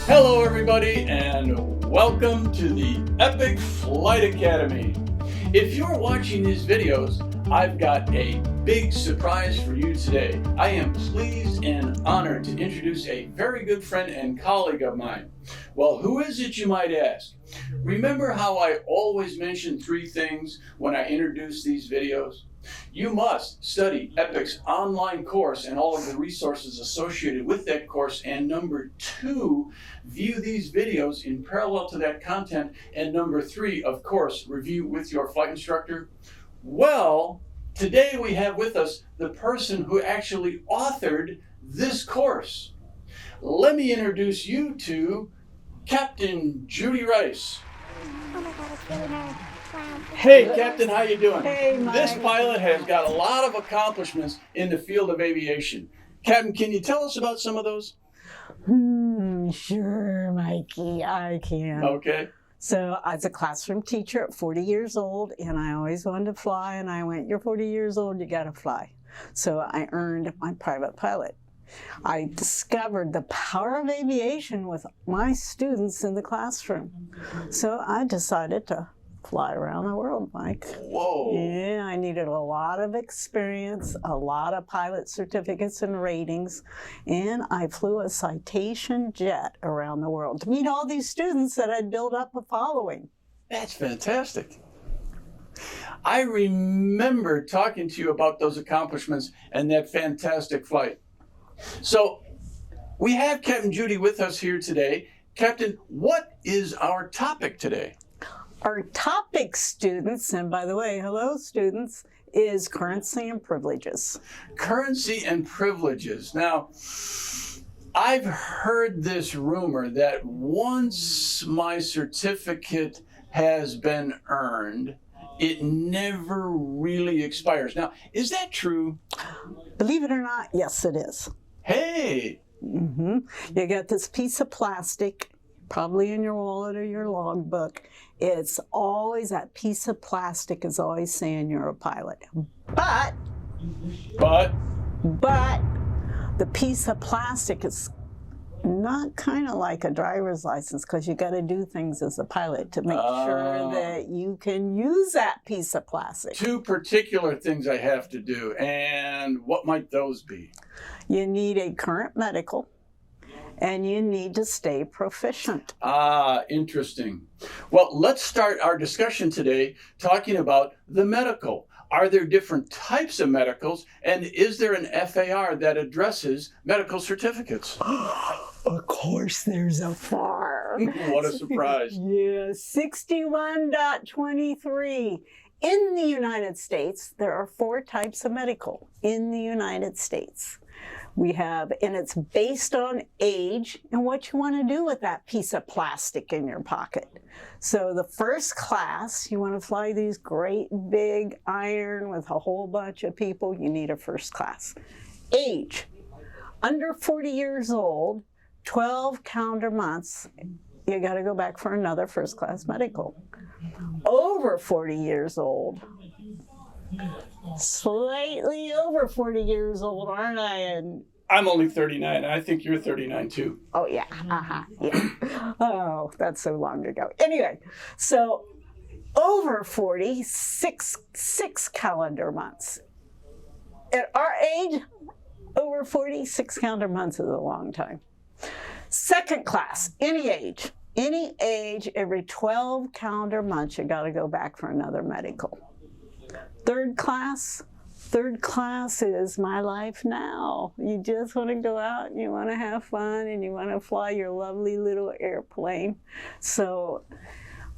Hello, everybody, and welcome to the Epic Flight Academy. If you're watching these videos, I've got a big surprise for you today. I am pleased and honored to introduce a very good friend and colleague of mine. Well, who is it, you might ask? Remember how I always mention three things when I introduce these videos? You must study Epic's online course and all of the resources associated with that course. And number two, view these videos in parallel to that content. And number three, of course, review with your flight instructor. Well, today we have with us the person who actually authored this course. Let me introduce you to Captain Judy Rice. Oh my God, it's really hard. Wow. Hey, Captain, how you doing? Hey, Mike. This pilot has got a lot of accomplishments in the field of aviation. Captain, can you tell us about some of those? Sure, Mikey, I can. Okay. So I was a classroom teacher at 40 years old, and I always wanted to fly, and I went, you're 40 years old, you gotta fly. So I earned my private pilot. I discovered the power of aviation with my students in the classroom. So I decided to fly around the world, Mike. Whoa. Yeah, I needed a lot of experience, a lot of pilot certificates and ratings, and I flew a citation jet around the world to meet all these students that I'd built up a following. That's fantastic. I remember talking to you about those accomplishments and that fantastic flight. So we have Captain Judy with us here today. Captain, what is our topic today? Our topic, students, and by the way, hello students, is currency and privileges. Currency and privileges. Now, I've heard this rumor that once my certificate has been earned, it never really expires. Now, is that true? Believe it or not, yes it is. Hey! You got this piece of plastic, probably in your wallet or your logbook. It's always, that piece of plastic is always saying you're a pilot. But the piece of plastic is not kind of like a driver's license, because you got to do things as a pilot to make sure that you can use that piece of plastic. Two particular things I have to do, and what might those be? You need a current medical, and you need to stay proficient. Interesting. Well, let's start our discussion today talking about the medical. Are there different types of medicals, and is there an FAR that addresses medical certificates? Of course there's a FAR. What a surprise. Yeah, 61.23. In the United States, there are 4 types of medical in the United States. We have, and it's based on age and what you want to do with that piece of plastic in your pocket. So the first class, you want to fly these great big iron with a whole bunch of people, you need a first class. Age, under 40 years old, 12 calendar months, you got to go back for another first class medical. Over 40 years old, slightly over 40 years old, aren't I? And I'm only 39, and I think you're 39 too. oh yeah, yeah. Oh, that's so long ago. Anyway, so over 40, six calendar months. At our age, over 40, 6 calendar months is a long time. Second class, any age, every 12 calendar months, you got to go back for another medical. Third class is my life now. You just want to go out and you want to have fun and you want to fly your lovely little airplane. So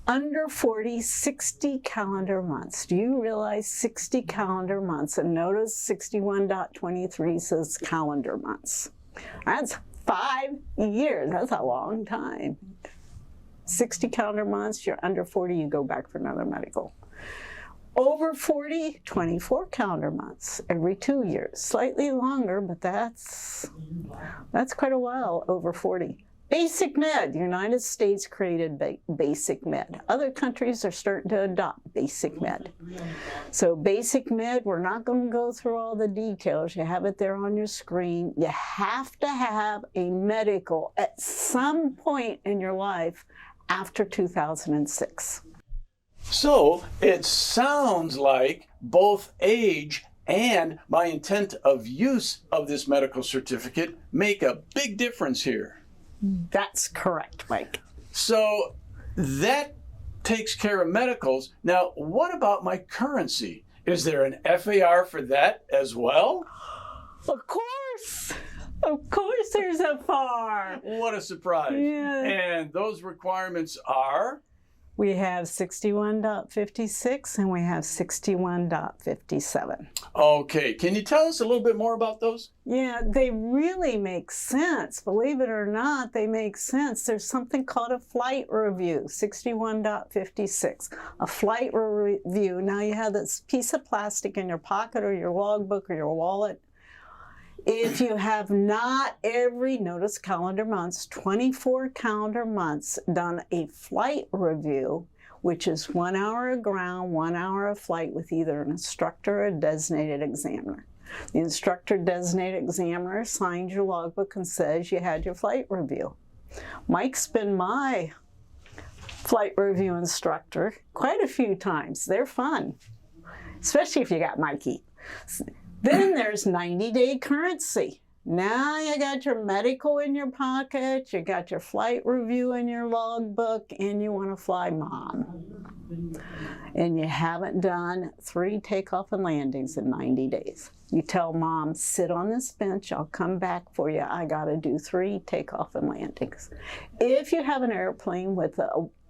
under 40, 60 calendar months. Do you realize 60 calendar months? And notice 61.23 says calendar months. That's 5 years. That's a long time. 60 calendar months, you're under 40, you go back for another medical. Over 40, 24 calendar months, every 2 years. Slightly longer, but that's quite a while over 40. Basic med. The United States created basic med. Other countries are starting to adopt basic med. So basic med, we're not going to go through all the details. You have it there on your screen. You have to have a medical at some point in your life after 2006. So it sounds like both age and my intent of use of this medical certificate make a big difference here. That's correct, Mike. So that takes care of medicals. Now, what about my currency? Is there an FAR for that as well? Of course. Of course there's a FAR. What a surprise. Yeah. And those requirements are? We have 61.56 and we have 61.57. Okay, can you tell us a little bit more about those? Yeah, they really make sense. Believe it or not, they make sense. There's something called a flight review, 61.56. A flight review. Now you have this piece of plastic in your pocket or your logbook or your wallet. If you have not notice calendar months, 24 calendar months, done a flight review, which is 1 hour of ground, 1 hour of flight with either an instructor or a designated examiner. The instructor designated examiner signs your logbook and says you had your flight review. Mike's been my flight review instructor quite a few times. They're fun, especially if you got Mikey. Then there's 90-day currency. Now you got your medical in your pocket, you got your flight review in your logbook, and you want to fly mom. And you haven't done 3 takeoff and landings in 90 days. You tell mom, sit on this bench, I'll come back for you. I got to do 3 takeoff and landings. If you have an airplane with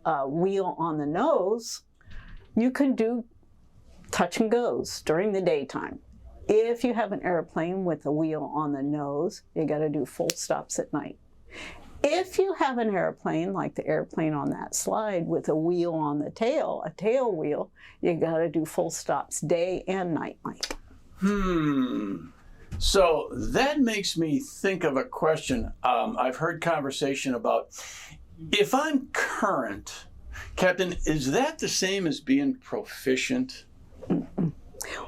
a wheel on the nose, you can do touch and goes during the daytime. If you have an airplane with a wheel on the nose, you got to do full stops at night. If you have an airplane, like the airplane on that slide, with a wheel on the tail, a tail wheel, you got to do full stops day and night, Mike. So that makes me think of a question. I've heard conversation about, if I'm current, Captain, is that the same as being proficient?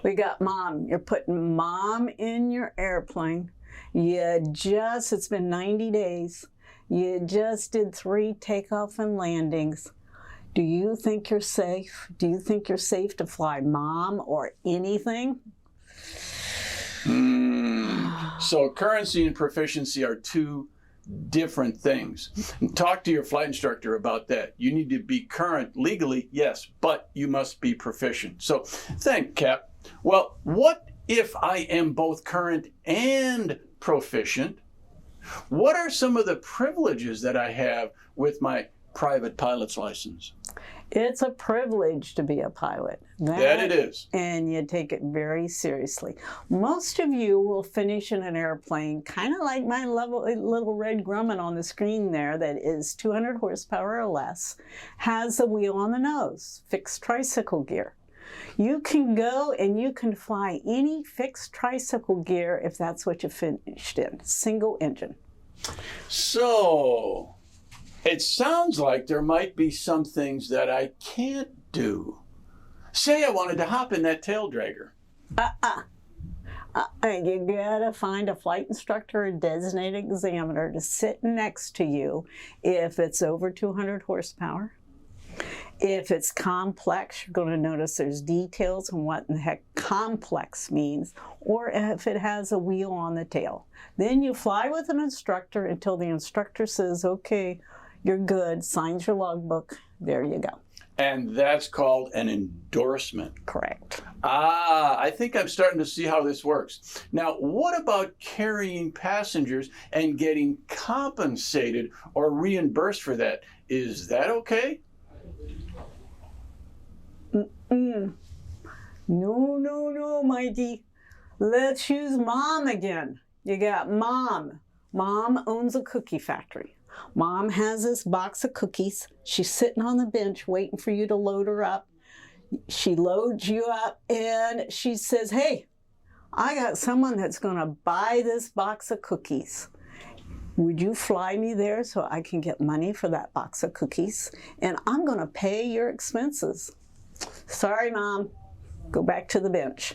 We got mom. You're putting mom in your airplane. It's been 90 days. You just did 3 takeoff and landings. Do you think you're safe? Do you think you're safe to fly mom or anything? So currency and proficiency are 2 different things. Talk to your flight instructor about that. You need to be current legally, yes, but you must be proficient. So thank Cap. Well, what if I am both current and proficient? What are some of the privileges that I have with my private pilot's license? It's a privilege to be a pilot. That it is. And you take it very seriously. Most of you will finish in an airplane, kind of like my little red Grumman on the screen there, that is 200 horsepower or less, has a wheel on the nose, fixed tricycle gear. You can go and you can fly any fixed tricycle gear if that's what you finished in, single engine. So it sounds like there might be some things that I can't do. Say I wanted to hop in that tail dragger. You gotta find a flight instructor or designated examiner to sit next to you if it's over 200 horsepower. If it's complex, you're going to notice there's details on what the heck complex means, or if it has a wheel on the tail. Then you fly with an instructor until the instructor says, okay, you're good, signs your logbook, there you go. And that's called an endorsement. Correct. I think I'm starting to see how this works. Now, what about carrying passengers and getting compensated or reimbursed for that? Is that okay? No, Mikey. Let's use mom again. You got mom. Mom owns a cookie factory. Mom has this box of cookies. She's sitting on the bench waiting for you to load her up. She loads you up and she says, hey, I got someone that's going to buy this box of cookies. Would you fly me there so I can get money for that box of cookies? And I'm going to pay your expenses. Sorry, Mom. Go back to the bench.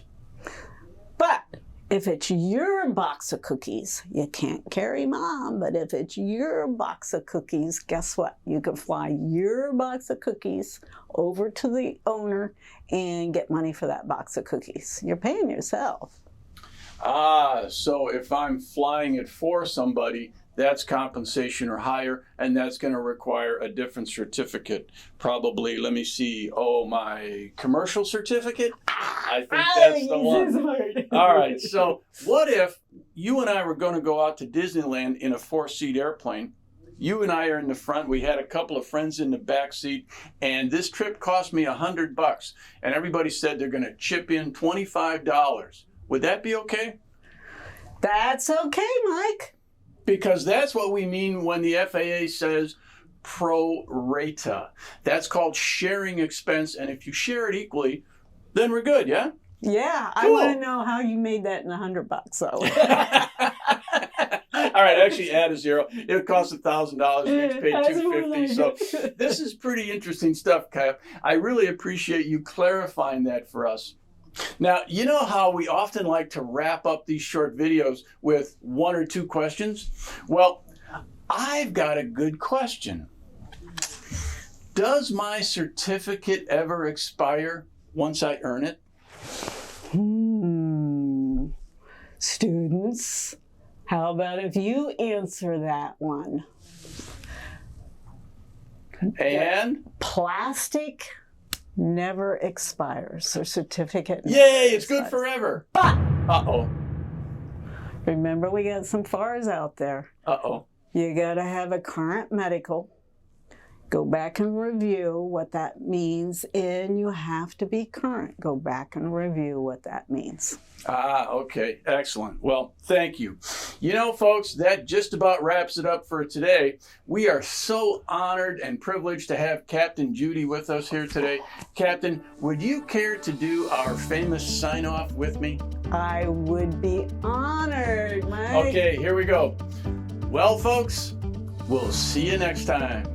But if it's your box of cookies, you can't carry Mom. But if it's your box of cookies, guess what? You can fly your box of cookies over to the owner and get money for that box of cookies. You're paying yourself. So if I'm flying it for somebody, that's compensation or higher, and that's going to require a different certificate. Probably, let me see, my commercial certificate? I think that's the one. All right, so what if you and I were going to go out to Disneyland in a 4-seat airplane? You and I are in the front. We had a couple of friends in the back seat, and this trip cost me $100, and everybody said they're going to chip in $25. Would that be okay? That's okay, Mike. Because that's what we mean when the FAA says pro-rata. That's called sharing expense, and if you share it equally, then we're good, yeah? Yeah, Cool. I want to know how you made that in $100, though. All right, actually add a zero. It costs $1,000. We each paid $250. So this is pretty interesting stuff, Cap. I really appreciate you clarifying that for us. Now, you know how we often like to wrap up these short videos with 1 or 2 questions? Well, I've got a good question. Does my certificate ever expire once I earn it? Students, how about if you answer that one? And? Plastic never expires. Their certificate never Yay, it's expires. good forever. But Uh-oh. remember, we got some FARs out there. Uh-oh. You got to have a current medical. Go back and review what that means, and you have to be current. Go back and review what that means. Okay. Excellent. Well, thank you. You know, folks, that just about wraps it up for today. We are so honored and privileged to have Captain Judy with us here today. Captain, would you care to do our famous sign-off with me? I would be honored, Mike. Okay, here we go. Well, folks, we'll see you next time.